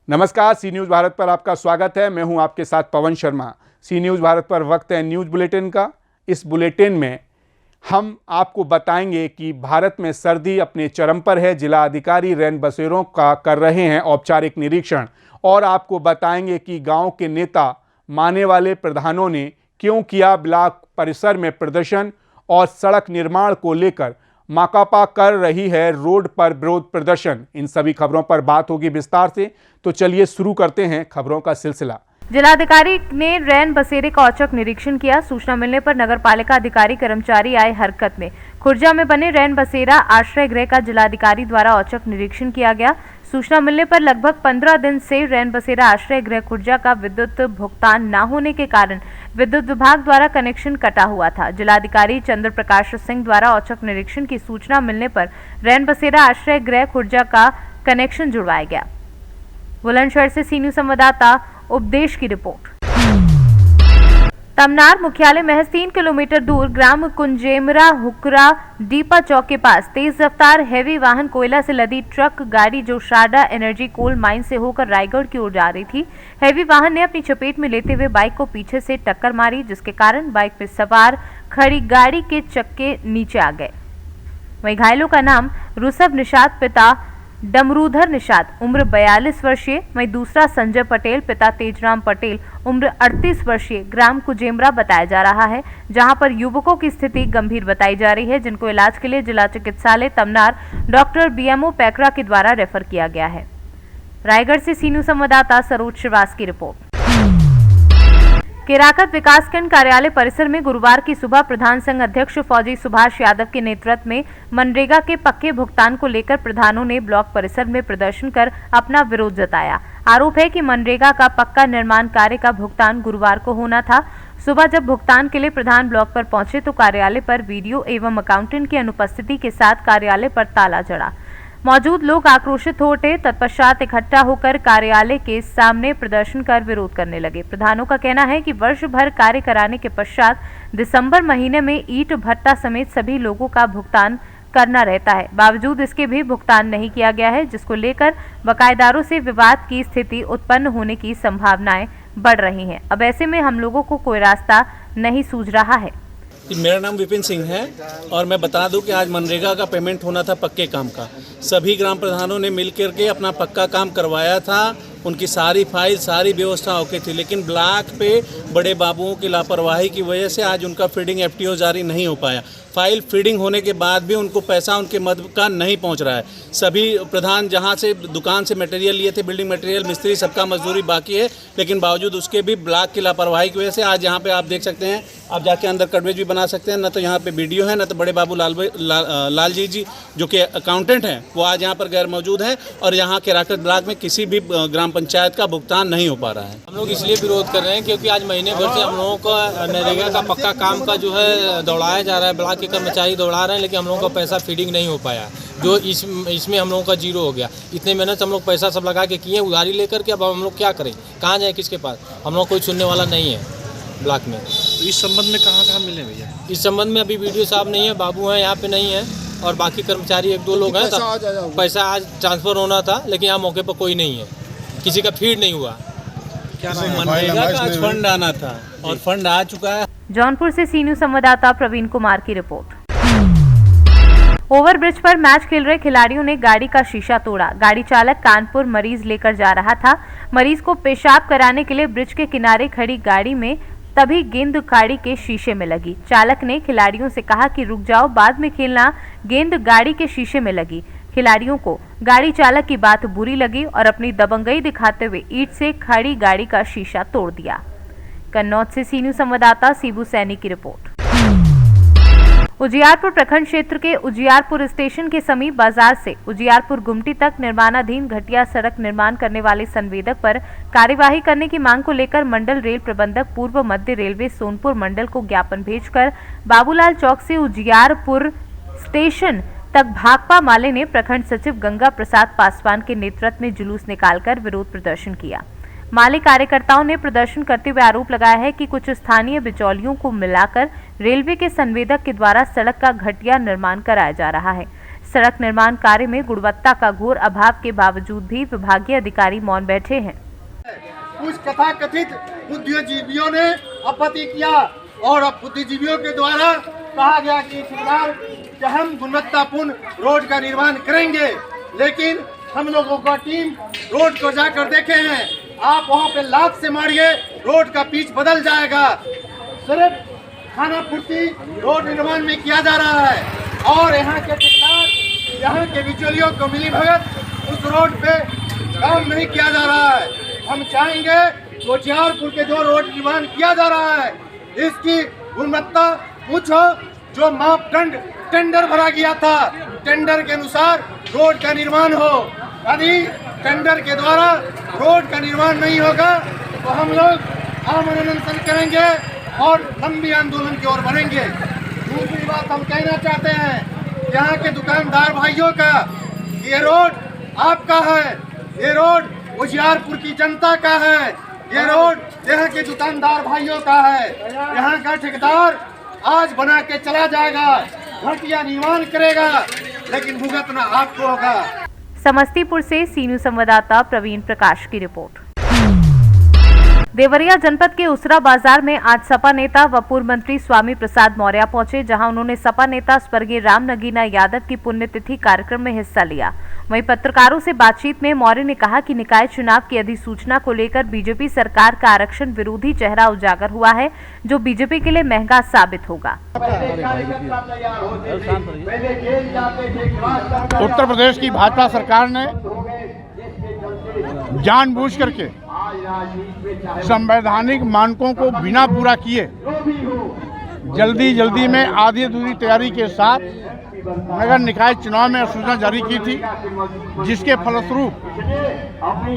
नमस्कार, सी न्यूज़ भारत पर आपका स्वागत है। मैं हूं आपके साथ पवन शर्मा। सी न्यूज़ भारत पर वक्त है न्यूज़ बुलेटिन का। इस बुलेटिन में हम आपको बताएंगे कि भारत में सर्दी अपने चरम पर है। जिला अधिकारी रैन बसेरों का कर रहे हैं औपचारिक निरीक्षण और आपको बताएंगे कि गांव के नेता मानने वाले प्रधानों ने क्यों किया ब्लॉक परिसर में प्रदर्शन और सड़क निर्माण को लेकर माकपा कर रही है रोड पर विरोध प्रदर्शन। इन सभी खबरों पर बात होगी विस्तार से, तो चलिए शुरू करते हैं खबरों का सिलसिला। जिलाधिकारी ने रैन बसेरे का औचक निरीक्षण किया। सूचना मिलने पर नगरपालिका अधिकारी कर्मचारी आए हरकत में। खुर्जा में बने रैन बसेरा आश्रय गृह का जिलाधिकारी द्वारा औचक निरीक्षण किया गया। सूचना मिलने पर लगभग 15 दिन से रैन बसेरा आश्रय गृह खुर्जा का विद्युत भुगतान न होने के कारण विद्युत विभाग द्वारा कनेक्शन कटा हुआ था। जिलाधिकारी चंद्र प्रकाश सिंह द्वारा औचक निरीक्षण की सूचना मिलने पर रैन बसेरा आश्रय गृह खुर्जा का कनेक्शन जुड़वाया गया। बुलंदशहर से सी न्यूज़ संवाददाता उपदेश की रिपोर्ट। तमनार मुख्यालय महज 3 किलोमीटर दूर ग्राम कुंजेमरा हुकरा डीपा चौक के पास तेज रफ्तार हैवी वाहन कोयला से लदी ट्रक गाड़ी जो शारदा एनर्जी कोल माइन से होकर रायगढ़ की ओर जा रही थी, हैवी वाहन ने अपनी चपेट में लेते हुए बाइक को पीछे से टक्कर मारी, जिसके कारण बाइक पर सवार खड़ी गाड़ी के चक्के नीचे आ गए। वहीं घायलों का नाम रुसब निषाद पिता डमरूधर निषाद उम्र 42 वर्षीय, वहीं दूसरा संजय पटेल पिता तेजराम पटेल उम्र 38 वर्षीय ग्राम कुजेमरा बताया जा रहा है, जहां पर युवकों की स्थिति गंभीर बताई जा रही है, जिनको इलाज के लिए जिला चिकित्सालय तमनार डॉक्टर बीएमओ पैकरा के द्वारा रेफर किया गया है। रायगढ़ से सी न्यूज़ संवाददाता सरोज श्रीवास की रिपोर्ट। केराकत विकासखंड कार्यालय परिसर में गुरुवार की सुबह प्रधान संघ अध्यक्ष फौजी सुभाष यादव के नेतृत्व में मनरेगा के पक्के भुगतान को लेकर प्रधानों ने ब्लॉक परिसर में प्रदर्शन कर अपना विरोध जताया। आरोप है कि मनरेगा का पक्का निर्माण कार्य का भुगतान गुरुवार को होना था। सुबह जब भुगतान के लिए प्रधान ब्लॉक पर पहुंचे तो कार्यालय पर वीडियो एवं अकाउंटेंट की अनुपस्थिति के साथ कार्यालय पर ताला जड़ा। मौजूद लोग आक्रोशित हो उठे। तत्पश्चात इकट्ठा होकर कार्यालय के सामने प्रदर्शन कर विरोध करने लगे। प्रधानों का कहना है कि वर्ष भर कार्य कराने के पश्चात दिसंबर महीने में ईंट भट्टा समेत सभी लोगों का भुगतान करना रहता है, बावजूद इसके भी भुगतान नहीं किया गया है, जिसको लेकर बकायेदारों से विवाद की स्थिति उत्पन्न होने की संभावनाएं बढ़ रही हैं। अब ऐसे में हम लोगों को कोई रास्ता नहीं सूझ रहा है। मेरा नाम विपिन सिंह है और मैं बता दूं कि आज मनरेगा का पेमेंट होना था पक्के काम का। सभी ग्राम प्रधानों ने मिलकर के अपना पक्का काम करवाया था। उनकी सारी फाइल सारी व्यवस्था ओके थी, लेकिन ब्लॉक पे बड़े बाबुओं की लापरवाही की वजह से आज उनका फीडिंग एफटीओ जारी नहीं हो पाया। फाइल फीडिंग होने के बाद भी उनको पैसा उनके मद का नहीं पहुंच रहा है। सभी प्रधान जहां से दुकान से मटेरियल लिए थे, बिल्डिंग मटेरियल, मिस्त्री, सबका मजदूरी बाकी है, लेकिन बावजूद उसके भी ब्लॉक की लापरवाही की वजह से आज यहाँ पे आप देख सकते हैं, आप जाके अंदर कटवेज भी बना सकते हैं। न तो यहाँ पे वीडियो है, न तो बड़े बाबू लाल जी जो कि अकाउंटेंट हैं, वो आज यहाँ पर गैर मौजूद है और यहाँ केराकत ब्लॉक में किसी भी ग्राम पंचायत का भुगतान नहीं हो पा रहा है। हम लोग इसलिए विरोध कर रहे हैं क्योंकि आज महीने भर से हम लोगों का नरेगा का पक्का काम का जो है दौड़ाया जा रहा है। ब्लॉक के कर्मचारी दौड़ा रहे हैं, लेकिन हम लोगों का पैसा फीडिंग नहीं हो पाया, जो इसमें हम लोगों का जीरो हो गया। इतने मेहनत हम लोग पैसा सब लगा के किए, उधारी लेकर के, अब हम लोग क्या करें, कहाँ जाए, किसके पास? हम लोग कोई सुनने वाला नहीं है ब्लॉक में। तो इस संबंध में कहाँ मिले भैया? इस संबंध में अभी वीडियो साहब नहीं है, बाबू हैं यहाँ पे नहीं है, और बाकी कर्मचारी 1-2 लोग हैं। पैसा आज ट्रांसफर होना था, लेकिन यहाँ मौके पर कोई नहीं है, किसी का फीड नहीं हुआ। क्या मनरेगा का आज फंड आना था और फंड आ चुका है। जौनपुर से सी न्यूज़ संवाददाता प्रवीण कुमार की रिपोर्ट। ओवरब्रिज पर मैच खेल रहे खिलाड़ियों ने गाड़ी का शीशा तोड़ा। गाड़ी चालक कानपुर मरीज लेकर जा रहा था। मरीज को पेशाब कराने के लिए ब्रिज के किनारे खड़ी गाड़ी में तभी गेंद गाड़ी के शीशे में लगी। चालक ने खिलाड़ियों से कहा कि रुक जाओ, बाद में खेलना। गेंद गाड़ी के शीशे में लगी। खिलाड़ियों को गाड़ी चालक की बात बुरी लगी और अपनी दबंगई दिखाते हुए ईंट से खड़ी गाड़ी का शीशा तोड़ दिया। कन्नौज से सी न्यूज़ संवाददाता सीबू सैनी की रिपोर्ट। उजियारपुर प्रखंड क्षेत्र के उजियारपुर स्टेशन के समीप बाजार से उजियारपुर गुमटी तक निर्माणाधीन घटिया सड़क निर्माण करने वाले संवेदक पर कार्यवाही करने की मांग को लेकर मंडल रेल प्रबंधक पूर्व मध्य रेलवे सोनपुर मंडल को ज्ञापन भेजकर बाबूलाल चौक से उजियारपुर स्टेशन तक भाकपा माले ने प्रखंड सचिव गंगा प्रसाद पासवान के नेतृत्व में जुलूस निकालकर विरोध प्रदर्शन किया। माले कार्यकर्ताओं ने प्रदर्शन करते हुए आरोप लगाया है कि कुछ स्थानीय बिचौलियों को मिलाकर रेलवे के संवेदक के द्वारा सड़क का घटिया निर्माण कराया जा रहा है। सड़क निर्माण कार्य में गुणवत्ता का घोर अभाव के बावजूद भी विभागीय अधिकारी मौन बैठे हैं। कुछ तथाकथित बुद्धिजीवियों ने आपत्ति किया और अब बुद्धिजीवियों के द्वारा कहा गया कि ठेकेदार कि हम गुणवत्तापूर्ण रोड का निर्माण करेंगे, लेकिन हम लोगों का टीम रोड को जाकर देखे हैं। आप वहां पे लात से मारिए, रोड का पिच बदल जाएगा। सिर्फ खाना पूर्ति रोड निर्माण में किया जा रहा है और यहाँ के ठेकेदार, यहाँ के बिचौलियों को मिली भगत उस रोड पे काम नहीं किया जा रहा है। हम चाहेंगे होशियारपुर के जो रोड निर्माण किया जा रहा है इसकी गुणवत्ता उच्च हो, जो मापदंड टेंडर भरा गया था टेंडर के अनुसार रोड का निर्माण हो। यदि टेंडर के द्वारा रोड का निर्माण नहीं होगा तो हम लोग आमरण अनशन करेंगे और लंबी आंदोलन की ओर बढ़ेंगे। दूसरी बात हम कहना चाहते हैं यहाँ के दुकानदार भाइयों का, ये रोड आपका है, ये रोड होशियारपुर की जनता का है, ये रोड यहाँ के दुकानदार भाइयों का है। यहाँ का ठेकेदार आज बना के चला जाएगा, घटिया निर्माण करेगा, लेकिन भुगतना आपको होगा। समस्तीपुर से सी न्यूज संवाददाता प्रवीण प्रकाश की रिपोर्ट। देवरिया जनपद के उसरा बाजार में आज सपा नेता व पूर्व मंत्री स्वामी प्रसाद मौर्य पहुंचे, जहां उन्होंने सपा नेता स्वर्गीय राम नगीना यादव की पुण्यतिथि कार्यक्रम में हिस्सा लिया। वहीं पत्रकारों से बातचीत में मौर्य ने कहा कि निकाय चुनाव की अधिसूचना को लेकर बीजेपी सरकार का आरक्षण विरोधी चेहरा उजागर हुआ है, जो बीजेपी के लिए महंगा साबित होगा। उत्तर प्रदेश की भाजपा सरकार ने जानबूझ करके संवैधानिक मानकों को बिना पूरा किए जल्दी में आधी अधूरी तैयारी के साथ नगर निकाय चुनाव में अधिसूचना जारी की थी, जिसके फलस्वरूप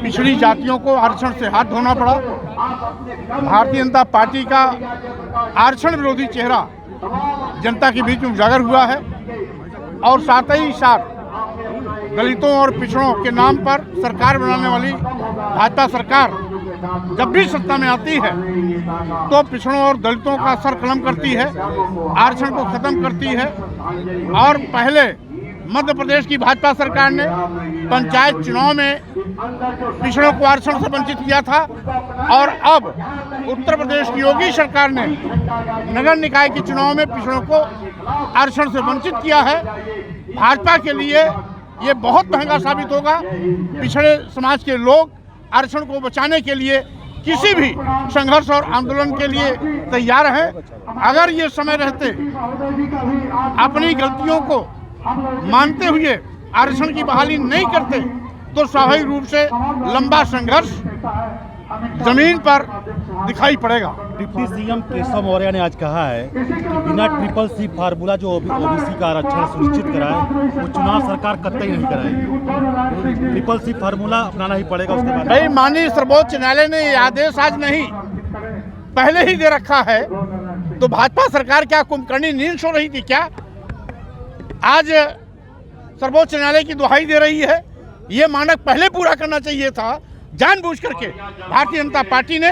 पिछड़ी जातियों को आरक्षण से हाथ धोना पड़ा। भारतीय जनता पार्टी का आरक्षण विरोधी चेहरा जनता के बीच में उजागर हुआ है और साथ ही साथ दलितों और पिछड़ों के नाम पर सरकार बनाने वाली भाजपा सरकार जब भी सत्ता में आती है तो पिछड़ों और दलितों का सर कलम करती है, आरक्षण को खत्म करती है। और पहले मध्य प्रदेश की भाजपा सरकार ने पंचायत चुनाव में पिछड़ों को आरक्षण से वंचित किया था और अब उत्तर प्रदेश की योगी सरकार ने नगर निकाय के चुनाव में पिछड़ों को आरक्षण से वंचित किया है। भाजपा के लिए ये बहुत महंगा साबित होगा। पिछड़े समाज के लोग आरक्षण को बचाने के लिए किसी भी संघर्ष और आंदोलन के लिए तैयार हैं। अगर ये समय रहते अपनी गलतियों को मानते हुए आरक्षण की बहाली नहीं करते तो स्वाभाविक रूप से लंबा संघर्ष जमीन पर दिखाई पड़ेगा। डिप्टी सीएम केशव मौर्य ने आज कहा है कि बिना ट्रिपल सी फार्मूला जो ओबीसी का आरक्षण सुनिश्चित कराए वो चुनाव सरकार कतई नहीं कराएगी। ट्रिपल सी फार्मूला अपनाना ही पड़ेगा। उसके बाद भाई माननीय सर्वोच्च न्यायालय ने ये आदेश आज नहीं पहले ही दे रखा है, तो भाजपा सरकार क्या कुंभकर्णी नींद सो रही थी क्या? आज सर्वोच्च न्यायालय की दुहाई दे रही है। ये मानक पहले पूरा करना चाहिए था। जानबूझ करके भारतीय जनता पार्टी ने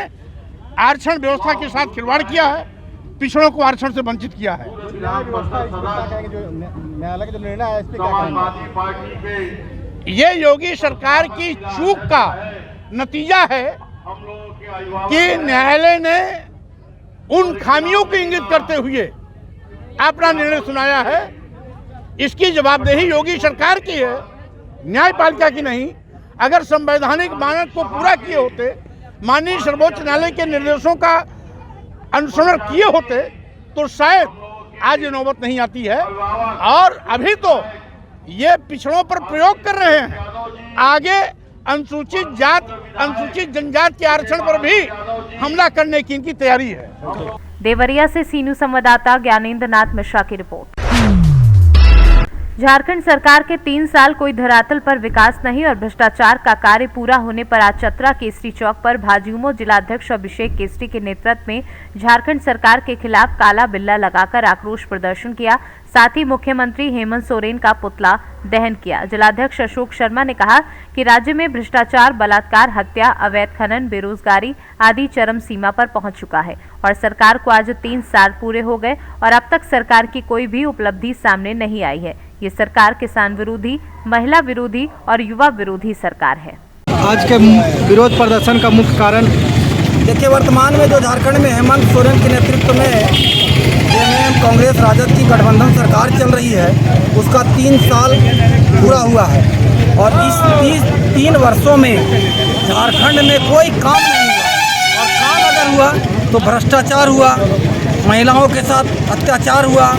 आरक्षण व्यवस्था के साथ खिलवाड़ किया है, पिछड़ों को आरक्षण से वंचित किया है। न्यायालय का जो निर्णय है इस पे क्या कहेंगे? ये योगी सरकार की चूक का नतीजा है कि न्यायालय ने उन खामियों को इंगित करते हुए अपना निर्णय सुनाया है। इसकी जवाबदेही योगी सरकार की है, न्यायपालिका की नहीं। अगर संवैधानिक मानक को पूरा किए होते, माननीय सर्वोच्च न्यायालय के निर्देशों का अनुसरण किए होते तो शायद आज ये नौबत नहीं आती है। और अभी तो ये पिछड़ों पर प्रयोग कर रहे हैं, आगे अनुसूचित जात अनुसूचित जनजाति के आरक्षण पर भी हमला करने की इनकी तैयारी है। देवरिया से सी न्यूज संवाददाता ज्ञानेंद्र नाथ मिश्रा की रिपोर्ट। झारखंड सरकार के 3 साल कोई धरातल पर विकास नहीं और भ्रष्टाचार का कार्य पूरा होने पर आज चतरा केसरी चौक पर भाजयुमो जिलाध्यक्ष अभिषेक केसरी के नेतृत्व में झारखंड सरकार के खिलाफ काला बिल्ला लगाकर आक्रोश प्रदर्शन किया। साथ ही मुख्यमंत्री हेमंत सोरेन का पुतला दहन किया। जिलाध्यक्ष अशोक शर्मा ने कहा कि राज्य में भ्रष्टाचार, बलात्कार, हत्या, अवैध खनन, बेरोजगारी आदि चरम सीमा पर पहुंच चुका है और सरकार को आज 3 साल पूरे हो गए और अब तक सरकार की कोई भी उपलब्धि सामने नहीं आई है। ये सरकार किसान विरोधी, महिला विरोधी और युवा विरोधी सरकार है। आज के विरोध प्रदर्शन का मुख्य कारण देखिए, वर्तमान में जो झारखंड में हेमंत सोरेन के नेतृत्व में कांग्रेस राजद की गठबंधन सरकार चल रही है, उसका 3 साल पूरा हुआ है और इस 3 वर्षों में झारखंड में कोई काम नहीं हुआ और काम अगर हुआ तो भ्रष्टाचार हुआ, महिलाओं के साथ अत्याचार हुआ,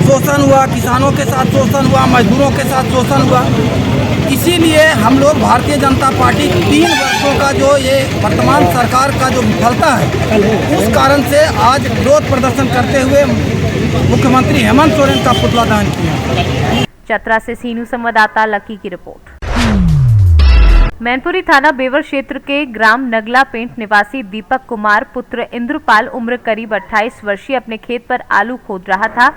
शोषण हुआ, किसानों के साथ शोषण हुआ, मजदूरों के साथ शोषण हुआ। इसीलिए हम लोग भारतीय जनता पार्टी 3 वर्षों का जो ये वर्तमान सरकार का जो विफलता है, उस कारण से आज विरोध प्रदर्शन करते हुए मुख्यमंत्री हेमंत सोरेन का पुतला दहन किया। चतरा से सीनू संवाददाता लकी की रिपोर्ट। मैनपुरी थाना बेवर क्षेत्र के ग्राम नगला पेंट निवासी दीपक कुमार पुत्र इंद्रपाल उम्र करीब 28 वर्षीय अपने खेत पर आलू खोद रहा था।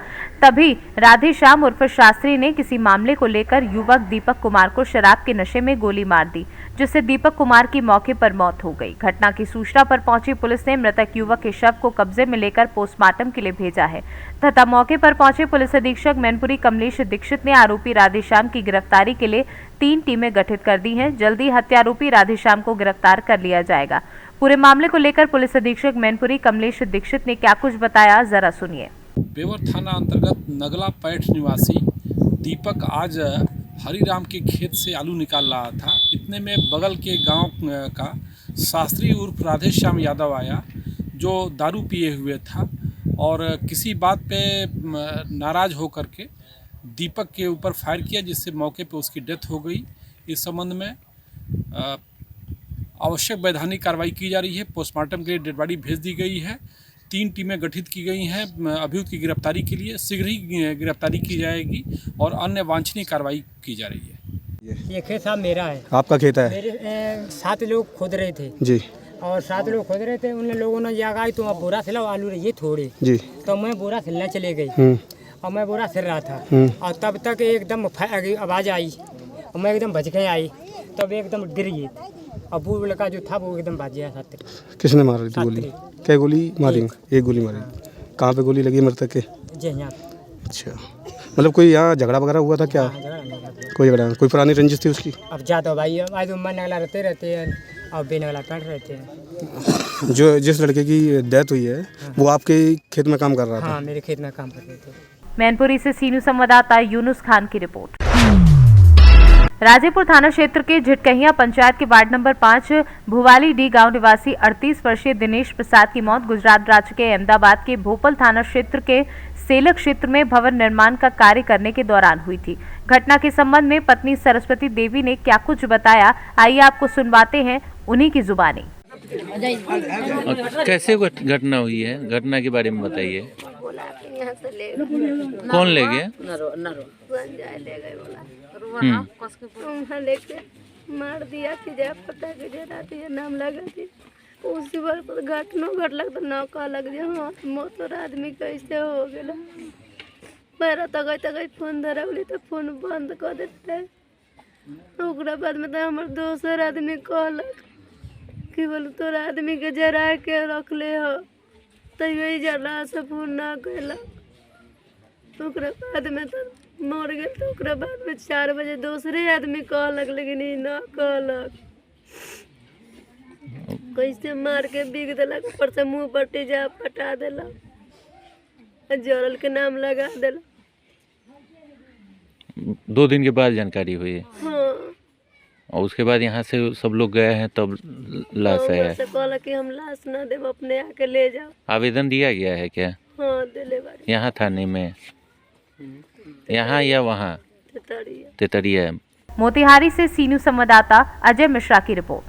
तभी राधेश्याम उर्फ शास्त्री ने किसी मामले को लेकर युवक दीपक कुमार को शराब के नशे में गोली मार दी, जिससे दीपक कुमार की मौके पर मौत हो गई। घटना की सूचना पर पहुंची पुलिस ने मृतक युवक के शव को कब्जे में लेकर पोस्टमार्टम के लिए भेजा है तथा मौके पर पहुंचे पुलिस अधीक्षक मैनपुरी कमलेश दीक्षित ने आरोपी राधेश्याम की गिरफ्तारी के लिए 3 टीमें गठित कर दी हैं। जल्दी हत्यारोपी राधेश्याम को गिरफ्तार कर लिया जाएगा। पूरे मामले को लेकर पुलिस अधीक्षक मैनपुरी कमलेश दीक्षित ने क्या कुछ बताया, जरा सुनिए। बेवर थाना अंतर्गत नगला पैठ निवासी दीपक आज हरिराम के खेत से आलू निकाल रहा था। इतने में बगल के गांव का शास्त्री उर्फ राधेश्याम यादव आया, जो दारू पिए हुए था और किसी बात पे नाराज होकर के दीपक के ऊपर फायर किया, जिससे मौके पे उसकी डेथ हो गई। इस संबंध में आवश्यक वैधानिक कार्रवाई की जा रही है। पोस्टमार्टम के लिए डेड बॉडी भेज दी गई है। 3 टीमें गठित की गई हैं अभियुक्त की गिरफ्तारी के लिए। शीघ्र ही गिरफ्तारी की जाएगी और अन्य वांछनीय कार्रवाई की जा रही है। ये खेत साहब मेरा है। आपका खेत है? मेरे 7 लोग खोद रहे थे जी, और 7 लोग खोद रहे थे। उन लोगों ने जगह आई तो आप बोरा सिलाओ, आलू रहिए थोड़े जी, तो मैं बोरा सिलने चले गई और मैं बोरा सिल रहा था और तब तक एकदम आवाज़ आई और मैं एकदम बच के आई, तब एकदम गिर गई। अब वो लड़का जो था वो एकदम बाज गया। किसने मारी थी गोली? क्या गोली मारी? एक गोली मारी। कहाँ पे गोली लगी मृतक के? जी यहाँ। अच्छा, मतलब कोई यहाँ झगड़ा वगैरह हुआ था क्या? कोई झगड़ा, कोई पुरानी रंजिश थी उसकी? अब जाता भाई, आज मन नगला रहते रहते हैं और बेनगला पैंट रहते हैं। जो जिस लड़के की डेथ हुई है वो आपके खेत में काम कर रहा था? हाँ, मेरे खेत में काम कर रहे थे। मैनपुरी से सीनू संवाददाता यूनुस खान की रिपोर्ट। राजेपुर थाना क्षेत्र के झिटकहिया पंचायत के वार्ड नंबर 5 भुवाली डी गांव निवासी 38 वर्षीय दिनेश प्रसाद की मौत गुजरात राज्य के अहमदाबाद के भोपाल थाना क्षेत्र के सेलक क्षेत्र में भवन निर्माण का कार्य करने के दौरान हुई थी। घटना के संबंध में पत्नी सरस्वती देवी ने क्या कुछ बताया, आइए आपको सुनवाते हैं उन्हीं की जुबानी। कैसे घटना हुई है, घटना के बारे में बताइए। कौन ले गया? लेके मार दिया कि जय पता कि जय रात ये नाम लगा थी। उसी बार घटना घटलक तो न कहलक जे हाँ मोत आदमी कैसे हो गया। मेरा तक फोन धरवली तो फोन बंद कर देते। ओकरा बाद में तो हमार दोसर आदमी कहलक कि बोल तोर आदमी के जरा के रखले हो, तो यही जरा से फोन ना कैलक। ओकरा बाद में तो मर गए। तो ओकरा बाद में 4 बजे दूसरे आदमी कहलक, लेकिन ई ना कहलक। कैसे मार के बिग दिलक, ऊपर से मुँह पर तेजा पटा दिलक, जरल के नाम लगा दिलक। 2 दिन के बाद जानकारी हुई है? हाँ। और उसके बाद यहाँ से सब लोग गए हैं तब लाश आया है? कहलक कि हम लाश ना देव, अपने आके ले जाओ। आवेदन दिया गया है क्या? हाँ, दिले बारी। यहाँ थाने में, यहाँ या वहाँ? तेतरिया। मोतिहारी से सीनू संवाददाता अजय मिश्रा की रिपोर्ट।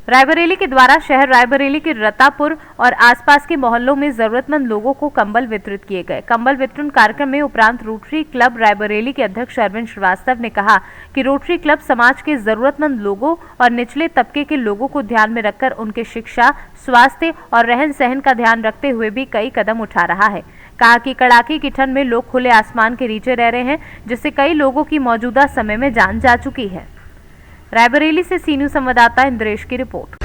रायबरेली के द्वारा शहर रायबरेली के रतापुर और आसपास के मोहल्लों में जरूरतमंद लोगों को कंबल वितरित किए गए। कंबल वितरण कार्यक्रम में उपरांत रोटरी क्लब रायबरेली के अध्यक्ष अरविंद श्रीवास्तव ने कहा कि रोटरी क्लब समाज के जरूरतमंद लोगों और निचले तबके के लोगों को ध्यान में रखकर उनके शिक्षा, स्वास्थ्य और रहन सहन का ध्यान रखते हुए भी कई कदम उठा रहा है। कहा कि कड़ाके की ठंड में लोग खुले आसमान के नीचे रह रहे हैं, जिससे कई लोगों की मौजूदा समय में जान जा चुकी है। रायबरेली से सी न्यूज़ संवाददाता इंद्रेश की रिपोर्ट।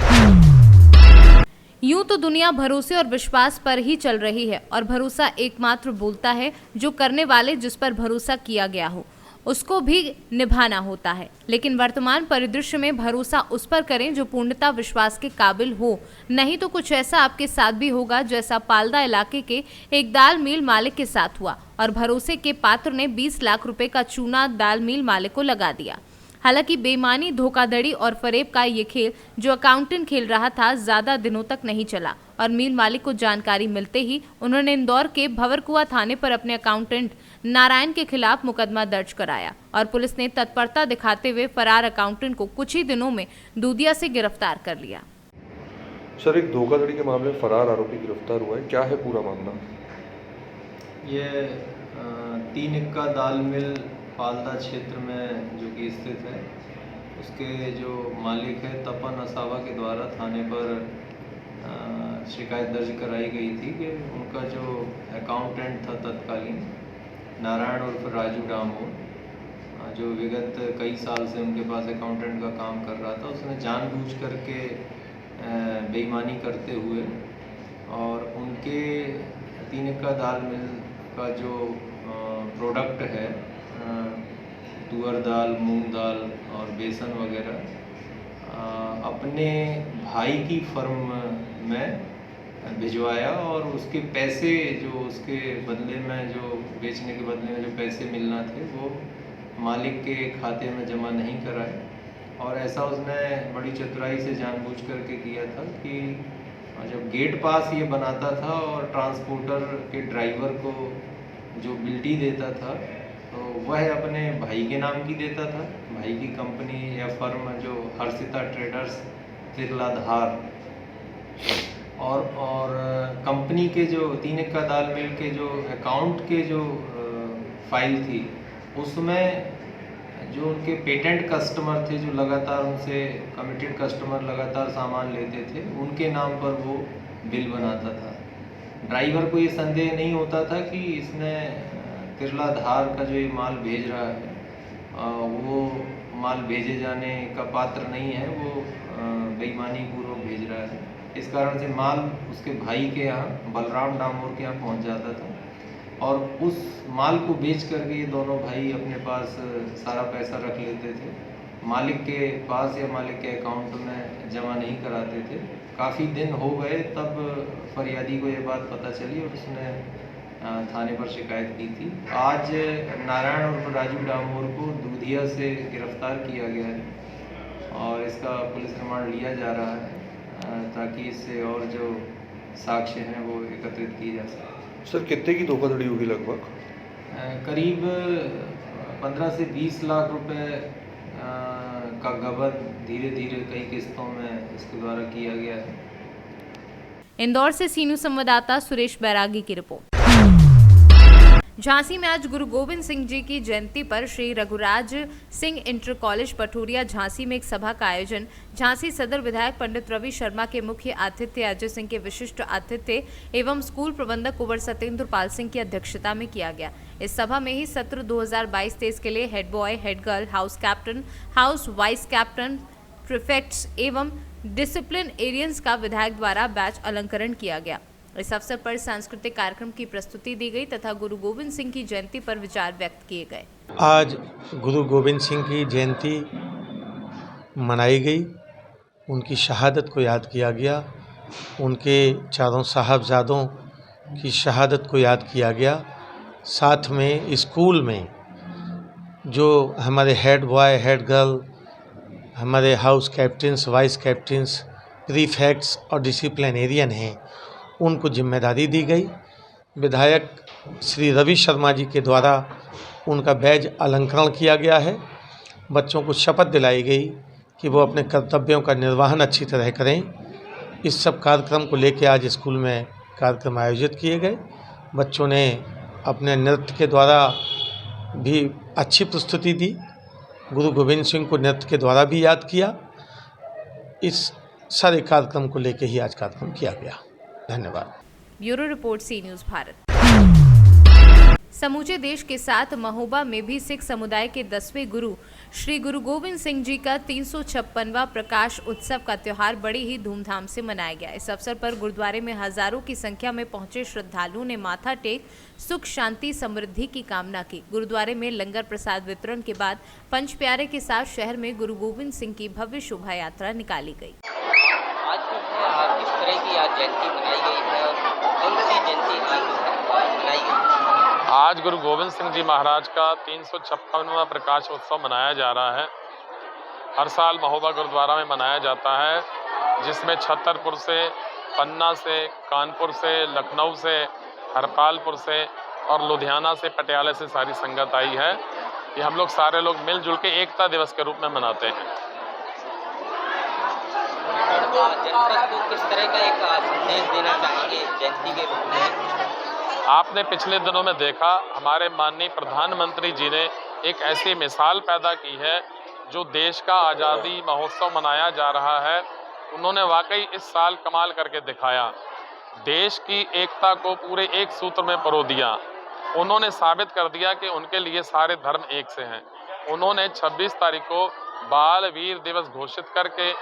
यूं तो दुनिया भरोसे और विश्वास पर ही चल रही है और भरोसा एकमात्र बोलता है। जो करने वाले जिस पर भरोसा किया गया हो उसको भी निभाना होता है, लेकिन वर्तमान परिदृश्य में भरोसा उस पर करें जो पूर्णतः विश्वास के काबिल हो, नहीं तो कुछ ऐसा आपके साथ भी होगा जैसा पालदा इलाके के एक दाल मिल मालिक के साथ हुआ और भरोसे के पात्र ने 20 लाख रुपए का चूना दाल मिल मालिक को लगा दिया। हालांकि बेईमानी, धोखाधड़ी और फरेब का ये खेल जो अकाउंटेंट खेल रहा था ज्यादा दिनों तक नहीं चला और मिल मालिक को जानकारी मिलते ही उन्होंने इंदौर के भंवरकुआं थाने पर अपने अकाउंटेंट नारायण के खिलाफ मुकदमा दर्ज कराया और पुलिस ने तत्परता दिखाते हुए फरार अकाउंटेंट को कुछ ही दिनों में दूधिया से गिरफ्तार कर लिया। सर, एक धोखाधड़ी के मामले में फरार आरोपी गिरफ्तार हुआ है, क्या है पूरा मामला? ये 3 इक्का दाल मिल पालदा क्षेत्र में जो कि स्थित है, उसके जो मालिक है तपन असावा के द्वारा थाने पर शिकायत दर्ज कराई गई थी कि उनका जो अकाउंटेंट था तत्कालीन नारायण उर्फ राजू डामोर, जो विगत कई साल से उनके पास अकाउंटेंट का काम कर रहा था, उसने जानबूझ करके बेईमानी करते हुए और उनके 3 इक्का दाल मिल का जो प्रोडक्ट है तुअर दाल, मूंग दाल और बेसन वगैरह अपने भाई की फर्म में भिजवाया और उसके पैसे जो उसके बदले में जो बेचने के बदले में जो पैसे मिलना थे वो मालिक के खाते में जमा नहीं कराए और ऐसा उसने बड़ी चतुराई से जानबूझ करके किया था कि जब गेट पास ये बनाता था और ट्रांसपोर्टर के ड्राइवर को जो बिल्टी देता था तो वह अपने भाई के नाम की देता था, भाई की कंपनी या फर्म जो हर्षिता ट्रेडर्स तिरलाधार, और कंपनी के जो 3 इक्का दाल मिल के जो अकाउंट के जो फाइल थी उसमें जो उनके पेटेंट कस्टमर थे जो लगातार उनसे कमिटेड कस्टमर लगातार सामान लेते थे, उनके नाम पर वो बिल बनाता था। ड्राइवर को ये संदेह नहीं होता था कि इसने तिरलाधार का जो ये माल भेज रहा है वो माल भेजे जाने का पात्र नहीं है, वो बेईमानी पूर्वक भेज रहा है। इस कारण से माल उसके भाई के यहाँ बलराम डामोर के यहाँ पहुँच जाता था और उस माल को बेच करके ये दोनों भाई अपने पास सारा पैसा रख लेते थे, मालिक के पास या मालिक के अकाउंट में जमा नहीं कराते थे। काफ़ी दिन हो गए तब फरियादी को ये बात पता चली और उसने थाने पर शिकायत की थी। आज नारायण और राजू डामोर को दूधिया से गिरफ्तार किया गया है और इसका पुलिस रिमांड लिया जा रहा है ताकि इससे और जो साक्ष्य हैं वो एकत्रित किए जा सकें। सर, कितने की धोखाधड़ी होगी लगभग? करीब 15 से 20 लाख रुपए का गबन धीरे धीरे कई किस्तों में इसके द्वारा किया गया है। इंदौर से सी न्यूज़ संवाददाता सुरेश बैरागी की रिपोर्ट। झांसी में आज गुरु गोविंद सिंह जी की जयंती पर श्री रघुराज सिंह इंटर कॉलेज पठोरिया झांसी में एक सभा का आयोजन झांसी सदर विधायक पंडित रवि शर्मा के मुख्य आतिथ्य, अजय सिंह के विशिष्ट आतिथ्य एवं स्कूल प्रबंधक कुंवर सत्येंद्र पाल सिंह की अध्यक्षता में किया गया। इस सभा में ही सत्र 2022-23 के लिए head boy, head girl, house captain, house vice captain, prefects एवं डिसिप्लिन एरियंस का विधायक द्वारा बैच अलंकरण किया गया। इस अवसर पर सांस्कृतिक कार्यक्रम की प्रस्तुति दी गई तथा गुरु गोविंद सिंह की जयंती पर विचार व्यक्त किए गए। आज गुरु गोविंद सिंह की जयंती मनाई गई, उनकी शहादत को याद किया गया, उनके चारों साहबजादों की शहादत को याद किया गया। साथ में स्कूल में जो हमारे हेड बॉय, हेड गर्ल, हमारे house captains, vice captains, prefects और डिसिप्लिनेरियन हैं, उनको जिम्मेदारी दी गई। विधायक श्री रवि शर्मा जी के द्वारा उनका बैज अलंकरण किया गया है। बच्चों को शपथ दिलाई गई कि वो अपने कर्तव्यों का निर्वहन अच्छी तरह करें। इस सब कार्यक्रम को लेकर आज स्कूल में कार्यक्रम आयोजित किए गए। बच्चों ने अपने नृत्य के द्वारा भी अच्छी प्रस्तुति दी, गुरु गोविंद सिंह को नृत्य के द्वारा भी याद किया। इस सारे कार्यक्रम को लेकर ही आज कार्यक्रम किया गया। धन्यवाद। ब्यूरो रिपोर्ट, सी न्यूज़ भारत। समूचे देश के साथ महोबा में भी सिख समुदाय के 10वें गुरु श्री गुरु गोविंद सिंह जी का 356वां प्रकाश उत्सव का त्योहार बड़ी ही धूमधाम से मनाया गया। इस अवसर पर गुरुद्वारे में हजारों की संख्या में पहुंचे श्रद्धालुओं ने माथा टेक सुख शांति समृद्धि की कामना की। गुरुद्वारे में लंगर प्रसाद वितरण के बाद पंच प्यारे के साथ शहर में गुरु गोविंद सिंह की भव्य शोभा यात्रा निकाली गई। आज जो है किस तरह की आज जयंती मनाई गई है और कौन सी जयंती आज मनाई गई? आज गुरु गोविंद सिंह जी महाराज का 356वां प्रकाश उत्सव मनाया जा रहा है। हर साल महोबा गुरुद्वारा में मनाया जाता है, जिसमें छतरपुर से, पन्ना से, कानपुर से, लखनऊ से, हरपालपुर से और लुधियाना से, पटियाला से सारी संगत आई है। ये हम लोग सारे लोग मिलजुल के एकता दिवस के रूप में मनाते हैं। जनता को किस तरह का एक संदेश देना चाहेंगे जयंती के रूप में? आपने पिछले दिनों में देखा, हमारे माननीय प्रधानमंत्री जी ने एक ऐसी मिसाल पैदा की है जो देश का आज़ादी महोत्सव मनाया जा रहा है। उन्होंने वाकई इस साल कमाल करके दिखाया, देश की एकता को पूरे एक सूत्र में परो दिया। उन्होंने साबित कर दिया कि उनके लिए सारे धर्म एक से हैं। उन्होंने 26 तारीख को बाल वीर दिवस घोषित करके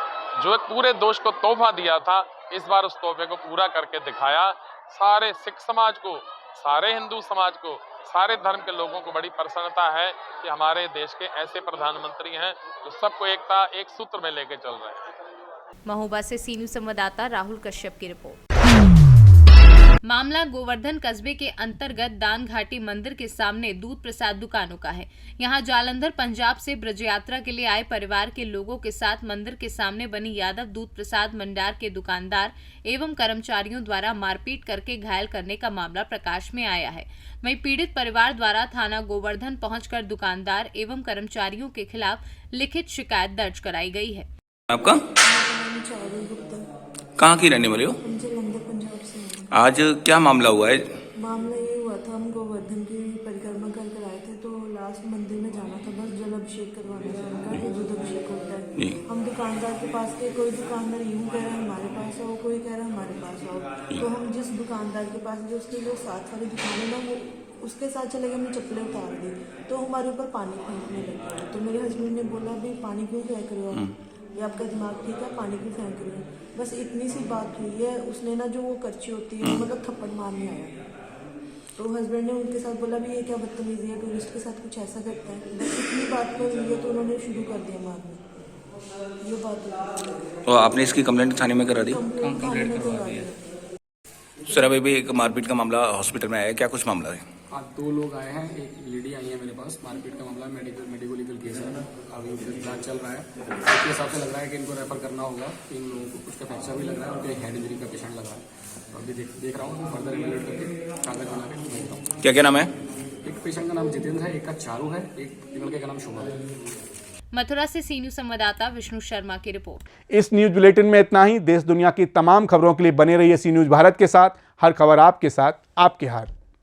जो एक पूरे देश को तोहफा दिया था, इस बार उस तोहफे को पूरा करके दिखाया। सारे सिख समाज को, सारे हिंदू समाज को, सारे धर्म के लोगों को बड़ी प्रसन्नता है कि हमारे देश के ऐसे प्रधानमंत्री हैं जो सबको एकता एक सूत्र में लेके चल रहे हैं। महोबा से सी न्यूज़ संवाददाता राहुल कश्यप की रिपोर्ट। मामला गोवर्धन कस्बे के अंतर्गत दान घाटी मंदिर के सामने दूध प्रसाद दुकानों का है। यहां जालंधर पंजाब से ब्रज यात्रा के लिए आए परिवार के लोगों के साथ मंदिर के सामने बनी यादव दूध प्रसाद मंडार के दुकानदार एवं कर्मचारियों द्वारा मारपीट करके घायल करने का मामला प्रकाश में आया है। वहीं पीड़ित परिवार द्वारा थाना गोवर्धन पहुंचकर दुकानदार एवं कर्मचारियों के खिलाफ लिखित शिकायत दर्ज कराई गई है। आपका कहाँ की रहने वाले हो? आज क्या मामला हुआ है? मामला ये हुआ था, हम गोवर्धन की परिक्रमा कर आए थे, तो लास्ट मंदिर में जाना था, बस जल अभिषेक करवाना था उनका, जो दूध अभिषेक होता है। हम दुकानदार के पास गए, कोई दुकानदार यूँ कह रहा है हमारे पास आओ, कोई कह रहा है हमारे पास आओ। तो हम जिस दुकानदार के पास गए, उसके जो साथ वाली दुकान है ना, वो उसके साथ चले गए, हमने चप्पलें उतार दी, तो हमारे ऊपर पानी फेंकने लग गया। तो मेरे हस्बैंड ने बोला भाई पानी क्यों फेंक रहे हो, ये आपका दिमाग ठीक है, पानी क्यों फेंक रहे हो? बस इतनी सी बात हुई है। उसने ना जो वो करची होती है, मतलब थप्पड़ मारने आया। तो हस्बैंड ने उनके साथ बोला भी ये क्या बदतमीजी है, टूरिस्ट के साथ कुछ ऐसा करता है। बस इतनी बात पर हुई है तो उन्होंने शुरू कर दिया मारना। ये बात तो आपने इसकी कंप्लेंट थाने में करा दी? सर अभी एक मारपीट का मामला हॉस्पिटल में आया है, क्या कुछ मामला है? हाँ, 2 लोग आए हैं, एक लेडी आई है मेरे पास। मारपीट का मामला मेडिको लीगल केस है, अभी जांच चल रहा है। उसके हिसाब से लग रहा है कि इनको रेफर करना होगा। इन लोगों को कुछ का फ्रैक्चर भी लग रहा है, उनके हेड इंजरी का पेशेंट लग रहा है। तो अभी देख रहा हूँ, फर्दर इवेल्युएट करके कागज बना के भेज रहा हूँ। क्या क्या नाम है? एक पेशेंट का नाम जितेंद्र है, एक का चारू है, एक लड़के का नाम शुभम है। मथुरा से सी न्यूज़ संवाददाता विष्णु शर्मा की रिपोर्ट। इस न्यूज बुलेटिन में इतना ही। देश दुनिया की तमाम खबरों के लिए बने रहिए सी न्यूज भारत के साथ। हर खबर आपके साथ, आपके हाथ।